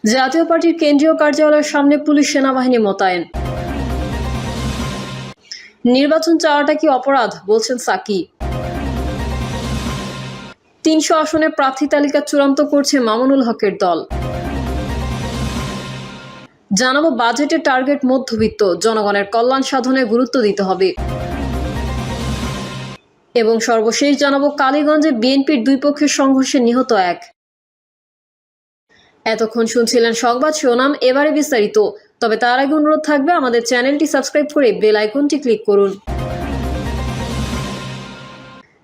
জাতীয় পার্টির কেন্দ্রীয় কার্যালয়ের সামনে পুলিশ সেনাবাহিনী মোতায়েন। নির্বাচন চাওয়াটা কি অপরাধ বলছেন সাকি। ৩০০ আসনে প্রার্থী তালিকা চূড়ান্ত করছে মামুনুল হকের দল। জানাবো বাজেটের টার্গেট মধ্যবিত্ত, জনগণের কল্যাণ সাধনে গুরুত্ব দিতে হবে। এবং সর্বশেষ জানাবো কালীগঞ্জে বিএনপির দুই পক্ষের সংঘর্ষে নিহত এক। এতক্ষণ শুনছিলেন সংবাদ শিরোনাম, এবারে বিস্তারিত। তবে তার আগে অনুরোধ থাকবে আমাদের চ্যানেলটি সাবস্ক্রাইব করে বেল আইকনটি ক্লিক করুন।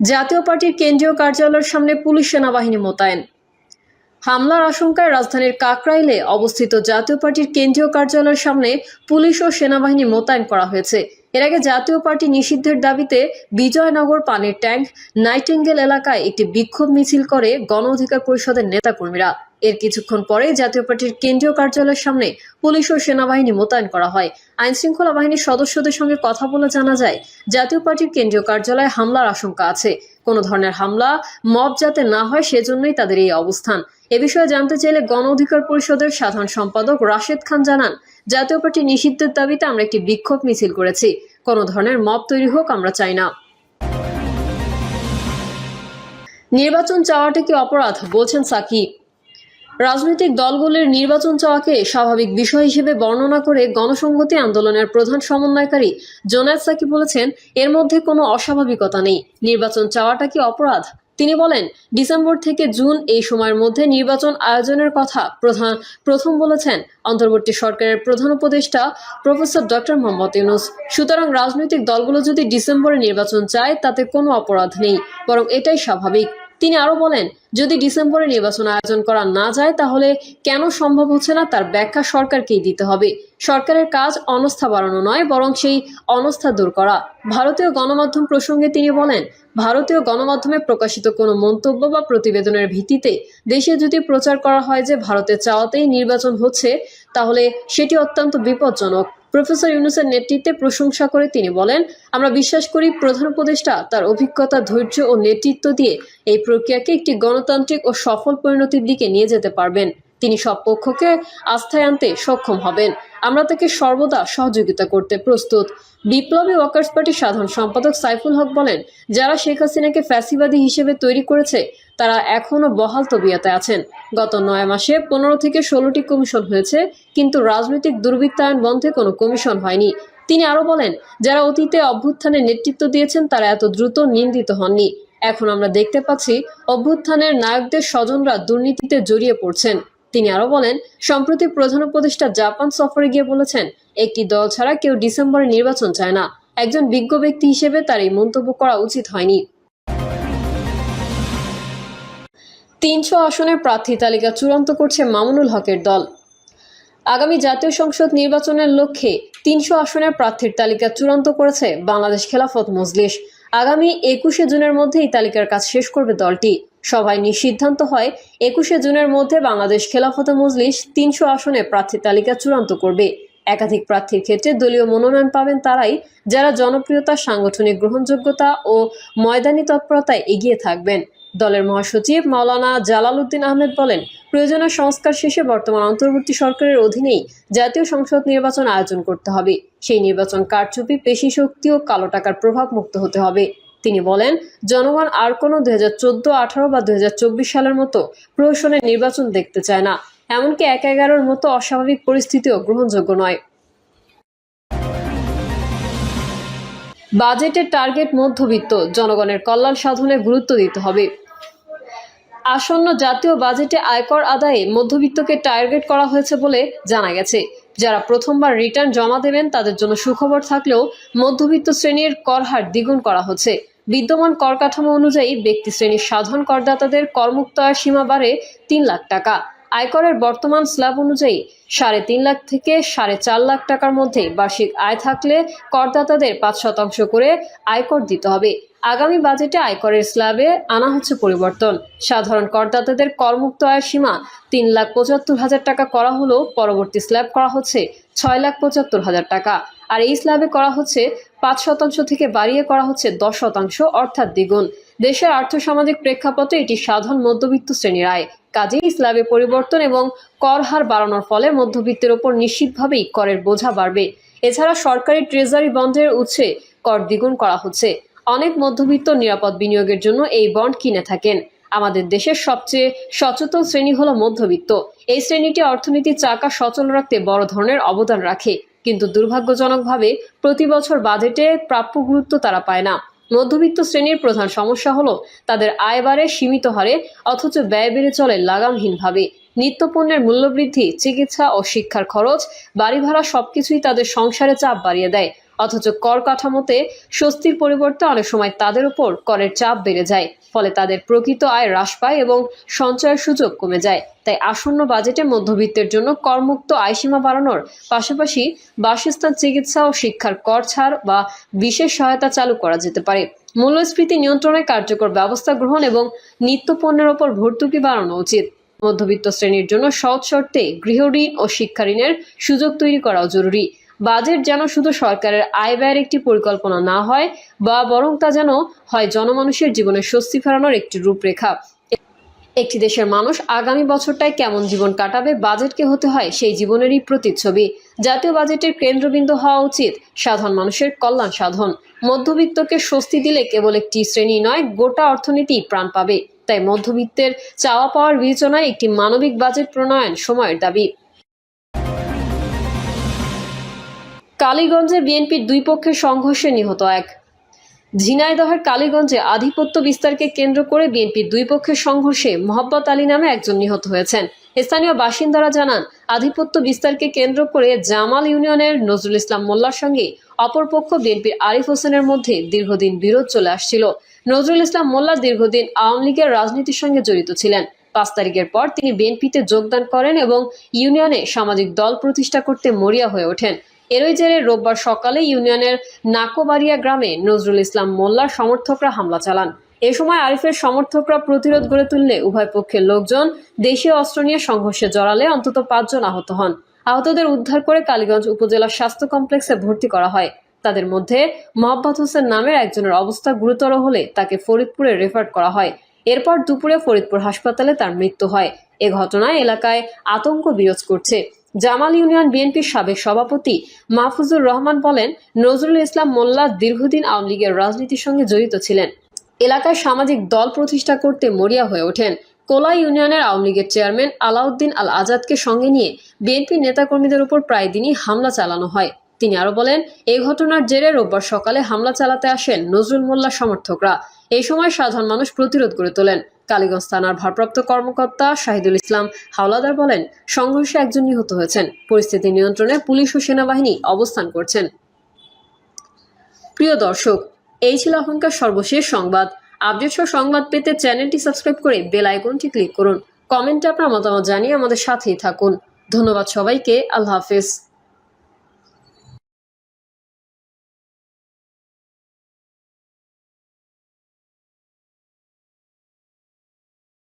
জাতীয় পার্টির কেন্দ্রীয় কার্যালয়ের সামনে পুলিশ সেনাবাহিনী মোতায়েন। হামলার আশঙ্কায় রাজধানীর কাকরাইলে অবস্থিত জাতীয় পার্টির কেন্দ্রীয় কার্যালয়ের সামনে পুলিশ ও সেনাবাহিনী মোতায়েন করা হয়েছে। এর আগে জাতীয় পার্টি নিষিদ্ধের দাবিতে বিজয়নগর পানির ট্যাঙ্ক নাইটিঙ্গেল এলাকায় একটি বিক্ষোভ মিছিল করে গণ অধিকার পরিষদের নেতাকর্মীরা। এর কিছুক্ষণ পরে জাতীয় পার্টির কেন্দ্রীয় কার্যালয়ের সামনে পুলিশ ও সেনাবাহিনী মোতায়েন করা হয়। আইনশৃঙ্খলা বাহিনীর সদস্যদের সঙ্গে কথা বলে জানা যায়, জাতীয় পার্টির কেন্দ্রীয় কার্যালয়ে হামলার আশঙ্কা আছে। কোনো ধরনের হামলা মব যাতে না হয় সেজন্যই তাদের এই অবস্থান। এ বিষয়ে জানতে চাইলে গণ অধিকার পরিষদের সাধারণ সম্পাদক রাশেদ খান জানান, জাতীয় পার্টি নিষিদ্ধের দাবিতে আমরা একটি বিক্ষোভ মিছিল করেছি। কোনো ধরনের মব তৈরি হোক আমরা চাই না। নির্বাচন চাওয়াটা কি অপরাধ বলছেন সাকি। রাজনৈতিক দলগুলির নির্বাচন চাওয়াকে স্বাভাবিক বিষয় হিসেবে বর্ণনা করে গণসংহতি আন্দোলনের প্রধান সমন্বয়কারী জোনায়েদ সাকি বলেছেন, এর মধ্যে কোনো অস্বাভাবিকতা নেই। নির্বাচন চাওয়াটা কি অপরাধ? তিনি বলেন, ডিসেম্বর থেকে জুন এই সময়ের মধ্যে নির্বাচন আয়োজনের কথা প্রথম বলেছেন অন্তর্বর্তী সরকারের প্রধান উপদেষ্টা প্রফেসর ডক্টর মোহাম্মদ ইউনূস। সুতরাং রাজনৈতিক দলগুলো যদি ডিসেম্বরে নির্বাচন চায় তাতে কোনো অপরাধ নেই, বরং এটাই স্বাভাবিক। তিনি আরো বলেন, যদি ডিসেম্বরে নির্বাচন আয়োজন করা না যায় তাহলে কেন সম্ভব হচ্ছে না তার ব্যাখ্যা সরকারকেই দিতে হবে। সরকারের কাজ অনাস্থা বাড়ানো নয়, বরং সেই অনাস্থা দূর করা। ভারতীয় গণমাধ্যম প্রসঙ্গে তিনি বলেন, ভারতীয় গণমাধ্যমে প্রকাশিত কোনো মন্তব্য বা প্রতিবেদনের ভিত্তিতে দেশে যদি প্রচার করা হয় যে ভারতের চাওয়াতেই নির্বাচন হচ্ছে, তাহলে সেটি অত্যন্ত বিপজ্জনক। প্রফেসর ইউনূসের নেতৃত্বে প্রশংসা করে তিনি বলেন, আমরা বিশ্বাস করি প্রধান উপদেষ্টা তার অভিজ্ঞতা, ধৈর্য ও নেতৃত্ব দিয়ে এই প্রক্রিয়াকে একটি গণতান্ত্রিক ও সফল পরিণতির দিকে নিয়ে যেতে পারবেন। তিনি সব পক্ষকে আস্থায় আনতে সক্ষম হবেন। আমরা তাকে সর্বদা সহযোগিতা করতে প্রস্তুত। বিপ্লবী ওয়ার্কার্স পার্টির সাধারণ সম্পাদক সাইফুল হক বলেন, যারা শেখ হাসিনাকে ফ্যাসিবাদী হিসেবে তৈরি করেছে তারা এখনও বহাল তবিয়তে আছেন। গত 9 মাসে 15 থেকে 16টি কমিশন হয়েছে, কিন্তু রাজনৈতিক দুর্বৃত্তায়ন বন্ধে কোনো কমিশন হয়নি। তিনি আরো বলেন, যারা অতীতে অভ্যুত্থানের নেতৃত্ব দিয়েছেন তারা এত দ্রুত নিন্দিত হননি। এখন আমরা দেখতে পাচ্ছি অভ্যুত্থানের নায়কদের স্বজনরা দুর্নীতিতে জড়িয়ে পড়ছেন। তিনি আরো বলেন, সম্প্রতি প্রধান উপদেষ্টা জাপান সফরে গিয়ে বলেছেন, একটি দল ছাড়া কেউ ডিসেম্বরে নির্বাচন চায় না। একজন বিজ্ঞ ব্যক্তি হিসেবে তার এই মন্তব্য করা উচিত হয়নি। ৩০০ আসনের প্রার্থী তালিকা চূড়ান্ত করছে মামুনুল হকের দল। আগামী জাতীয় সংসদ নির্বাচনের লক্ষ্যে ৩০০ আসনের প্রার্থীর তালিকা চূড়ান্ত করেছে বাংলাদেশ খেলাফত মজলিস। আগামী ২১শে জুনের মধ্যে এই তালিকার কাজ শেষ করবে দলটি। সভায় সিদ্ধান্ত হয় ২১শে জুনের মধ্যে বাংলাদেশ খেলাফত মজলিস ৩০০ আসনে প্রার্থী তালিকা চূড়ান্ত করবে। একাধিক প্রার্থীর ক্ষেত্রে দলীয় মনোনয়ন পাবেন তারাই যারা জনপ্রিয়তা, সাংগঠনিক গ্রহণযোগ্যতা ও ময়দানি তৎপরতায় এগিয়ে থাকবেন। দলের মহাসচিব মাওলানা জালাল উদ্দিন আহমেদ বলেন, প্রয়োজনীয় সংস্কার শেষে বর্তমান অন্তর্বর্তী সরকারের অধীনেই জাতীয় সংসদ নির্বাচন আয়োজন করতে হবে। সেই নির্বাচন কারচুপি, পেশি শক্তি ও কালো টাকার প্রভাব মুক্ত হতে হবে। তিনি বলেন, জনগণ আর কোনো 2014-18 বা 2024 সালের মতো প্রহসনের নির্বাচন দেখতে চায় না। এমনকি 1/11-র মতো অস্বাভাবিক পরিস্থিতিও গ্রহণযোগ্য নয়। বাজেটের টার্গেট মধ্যবিত্ত, জনগণের কল্যাণ সাধনে গুরুত্ব দিতে হবে। আসন্ন জাতীয় বাজেটে আয়কর আদায়ে মধ্যবিত্তকে টার্গেট করা হয়েছে বলে জানা গেছে। যারা প্রথমবার রিটার্ন জমা দেবেন তাদের জন্য সুখবর থাকলেও মধ্যবিত্ত শ্রেণীর কর হার দ্বিগুণ করা হচ্ছে। বিদ্যমান কর কাঠামো অনুযায়ী ব্যক্তি শ্রেণীর সাধারণ করদাতাদের করমুক্ত আয়ের সীমা বাড়ে 3 লাখ টাকা। আয়করের বর্তমান স্ল্যাব অনুযায়ী 3.5 লাখ থেকে 4.5 লাখ টাকার মধ্যে বার্ষিক আয় থাকলে করদাতাদের 5% করে আয়কর দিতে হবে। আগামী বাজেটে আয়করের স্ল্যাবে আনা হচ্ছে পরিবর্তন। সাধারণ করদাতাদের করমুক্ত আয়ের সীমা 3,75,000 টাকা করা হলেও পরবর্তী স্ল্যাব করা হচ্ছে 6,75,000 টাকা। আর এই স্ল্যাবে করা হচ্ছে 5% থেকে বাড়িয়ে করা হচ্ছে 10%, অর্থাৎ দ্বিগুণ। দেশের আর্থসামাজিক প্রেক্ষাপটে এটি সাধারণ মধ্যবিত্ত শ্রেণীর আয়। কাজেই স্ল্যাবে পরিবর্তন এবং কর হার বাড়ানোর ফলে মধ্যবিত্তের ওপর নিশ্চিতভাবেই করের বোঝা বাড়বে। এছাড়া সরকারি ট্রেজারি বন্ডের উৎসে কর দ্বিগুণ করা হচ্ছে। অনেক মধ্যবিত্ত নিরাপদ বিনিয়োগের জন্য এই বন্ড কিনে থাকেন। আমাদের দেশের সবচেয়ে সচেতন শ্রেণী হলো মধ্যবিত্ত। এই শ্রেণীটি অর্থনীতির চাকা সচল রাখতে বড় ধরনের অবদান রাখে, কিন্তু দুর্ভাগ্যজনকভাবে প্রতি বছর বাজেটে প্রাপ্য গুরুত্ব তারা পায় না। মধ্যবিত্ত শ্রেণীর প্রধান সমস্যা হলো তাদের আয় বাড়ে সীমিত হারে, অথচ ব্যয় বেড়ে চলে লাগামহীনভাবে। নিত্যপণ্যের মূল্যবৃদ্ধি, চিকিৎসা ও শিক্ষার খরচ, বাড়ি ভাড়া সবকিছুই তাদের সংসারে চাপ বাড়িয়ে দেয়। অথচ কর কাঠামোতে স্বস্তির পরিবর্তে অনেক সময় তাদের উপর করের চাপ বেড়ে যায়, ফলে তাদের প্রকৃত আয় হ্রাস পায় এবং সঞ্চয়ের সুযোগ কমে যায়। তাই আসন্ন বাজেটে মধ্যবিত্তের জন্য করমুক্ত আয়সীমা বাড়ানোর পাশাপাশি বাসস্থান, চিকিৎসা ও শিক্ষার কর ছাড় বা বিশেষ সহায়তা চালু করা যেতে পারে। মূল্যস্ফীতি নিয়ন্ত্রণে কার্যকর ব্যবস্থা গ্রহণ এবং নিত্যপণ্যের ওপর ভর্তুকি বাড়ানো উচিত। মধ্যবিত্ত শ্রেণীর জন্য সহজ শর্তে গৃহঋণ ও শিক্ষা ঋণের সুযোগ তৈরি করাও জরুরি। বাজেট যেন শুধু সরকারের আয় ব্যয়ের একটি পরিকল্পনা না হয়, বরং তা যেন হয় জনমানুষের জীবনে স্বস্তি ফেরানোর একটি রূপরেখা। একটি দেশের মানুষ আগামী বছরটায় কেমন জীবন কাটাবে, বাজেটকে হতে হয় সেই জীবনেরই প্রতিচ্ছবি। জাতীয় বাজেটের কেন্দ্রবিন্দু হওয়া উচিত সাধারণ মানুষের কল্যাণ সাধন। মধ্যবিত্তকে স্বস্তি দিলে কেবল একটি শ্রেণী নয়, গোটা অর্থনীতি প্রাণ পাবে। তাই মধ্যবিত্তের চাওয়া পাওয়ার বিবেচনায় একটি মানবিক বাজেট প্রণয়ন সময়ের দাবি। কালীগঞ্জে বিএনপির দুই পক্ষের সংঘর্ষে নিহত এক। ঝিনাইদহের কালীগঞ্জে আধিপত্য বিস্তারকে কেন্দ্র করে বিএনপির দুই পক্ষের সংঘর্ষে মোহাম্মদ আলী নামে একজন নিহত হয়েছেন। স্থানীয় বাসিন্দারা জানান, আধিপত্য বিস্তারকে কেন্দ্র করে জামাল ইউনিয়নের নজরুল ইসলাম মোল্লার সঙ্গে অপরপক্ষ বিএনপির আরিফ হোসেনের মধ্যে দীর্ঘদিন বিরোধ চলে আসছিল। নজরুল ইসলাম মোল্লা দীর্ঘদিন আওয়ামী লীগের রাজনীতির সঙ্গে জড়িত ছিলেন। 5 তারিখের পর তিনি বিএনপিতে যোগদান করেন এবং ইউনিয়নে সামাজিক দল প্রতিষ্ঠা করতে মরিয়া হয়ে ওঠেন। এরই জেরে রোববার সকালে ইউনিয়নের নাকোবাড়িয়া গ্রামে নজরুল ইসলাম মোল্লার সমর্থকরা হামলা চালান। এ সময় আরিফের সমর্থকরা প্রতিরোধ গড়ে তুললে উভয় পক্ষের লোকজন দেশীয় অস্ত্র নিয়ে সংঘর্ষে জড়ালে অন্তত 5 জন আহত হন। আহতদের উদ্ধার করে কালীগঞ্জ উপজেলা স্বাস্থ্য কমপ্লেক্সে ভর্তি করা হয়। তাদের মধ্যে মোহাম্মদ হোসেন নামের একজনের অবস্থা গুরুতর হলে তাকে ফরিদপুরে রেফার করা হয়। এরপর দুপুরে ফরিদপুর হাসপাতালে তার মৃত্যু হয়। এ ঘটনায় এলাকায় আতঙ্ক বিরাজ করছে। জামাল ইউনিয়ন বিএনপির সাবেক সভাপতি মাহফুজুর রহমান বলেন, নজরুল ইসলাম মোল্লা দীর্ঘদিন আওয়ামী লীগের রাজনীতির সঙ্গে জড়িত ছিলেন। এলাকায় সামাজিক দল প্রতিষ্ঠা করতে মরিয়া হয়ে ওঠেন। কোলাই ইউনিয়নের আওয়ামী লীগের চেয়ারম্যান আলাউদ্দিন আল আজাদকে সঙ্গে নিয়ে বিএনপি নেতাকর্মীদের উপর প্রায় দিনই হামলা চালানো হয়। তিনি আরো বলেন, এই ঘটনার জেরে রোববার সকালে হামলা চালাতে আসেন নজরুল মোল্লার সমর্থকরা। এই সময় সাধারণ মানুষ প্রতিরোধ গড়ে তোলেন। কালীগঞ্জ থানার ভারপ্রাপ্ত কর্মকর্তা শাহিদুল ইসলাম হাওলাদার বলেন, সংঘর্ষে একজন নিহত হয়েছেন। পরিস্থিতি নিয়ন্ত্রণে পুলিশ ও সেনাবাহিনী অবস্থান করছেন। প্রিয় দর্শক, এই ছিল এখনকার সর্বশেষ সংবাদ। আপডেট সহ সংবাদ পেতে চ্যানেলটি সাবস্ক্রাইব করে বেল আইকনটি ক্লিক করুন। কমেন্টে আপনার মতামত জানিয়ে আমাদের সাথেই থাকুন। ধন্যবাদ সবাইকে। আল্লাহ হাফেজ।